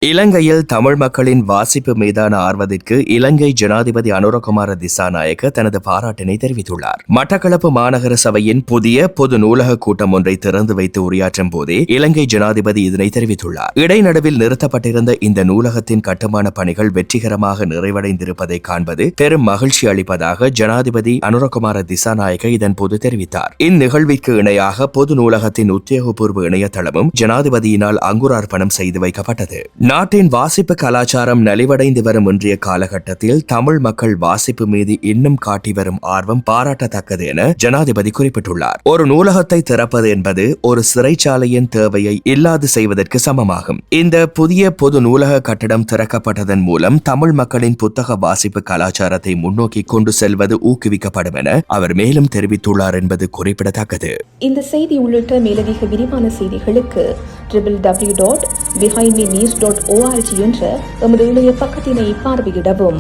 இலங்கையில் தமிழ் மக்களின் வாசிப்பு மீதான ஆர்வத்திற்கு இலங்கை ஜனாதிபதி அனுரகுமார திசாநாயக்க தனது பாராட்டினை தெரிவித்துள்ளார். மட்டக்களப்பு மாநகர சபையின் புதிய பொது நூலக கூட்டம் ஒன்றை திறந்து வைத்து உரையாற்றும் போதே இலங்கை ஜனாதிபதி இதனை தெரிவித்துள்ளார். இடைநடுவில் நிறுத்தப்பட்டிருந்த இந்த நூலகத்தின் கட்டுமான பணிகள் வெற்றிகரமாக நிறைவடைந்திருப்பதை காண்பது பெரும் மகிழ்ச்சி அளிப்பதாக ஜனாதிபதி அனுரகுமார திசாநாயக்க இதன்போது தெரிவித்தார். இந்நிகழ்விற்கு இணையாக பொது நூலகத்தின் உத்தியோகபூர்வ இணையதளமும் ஜனாதிபதியினால் அங்குரார்ப்பணம் செய்து வைக்கப்பட்டது. நாட்டின் வாசிப்பு கலாச்சாரம் நலிவடைந்து வரும் இன்றைய காலகட்டத்தில் தமிழ் மக்கள் வாசிப்பு மீது இன்னும் காட்டி வரும் ஆர்வம் பாராட்டத்தக்கது என ஜனாதிபதி குறிப்பிட்டுள்ளார். ஒரு நூலகத்தை திறப்பது என்பது ஒரு சிறைச்சாலையின் தேவையை இல்லாது செய்வதற்கு சமமாகும். இந்த புதிய பொது நூலக கட்டடம் திறக்கப்பட்டதன் மூலம் தமிழ் மக்களின் புத்தக வாசிப்பு கலாச்சாரத்தை முன்னோக்கி கொண்டு செல்வது ஊக்குவிக்கப்படும் என அவர் மேலும் தெரிவித்துள்ளார் என்பது குறிப்பிடத்தக்கது. இந்த செய்தி உள்ளிட்ட மேலதிக விரிவான செய்திகளுக்கு www.behindmenews.org என்ற எமது இணைய பக்கத்தினை பார்வையிடவும்.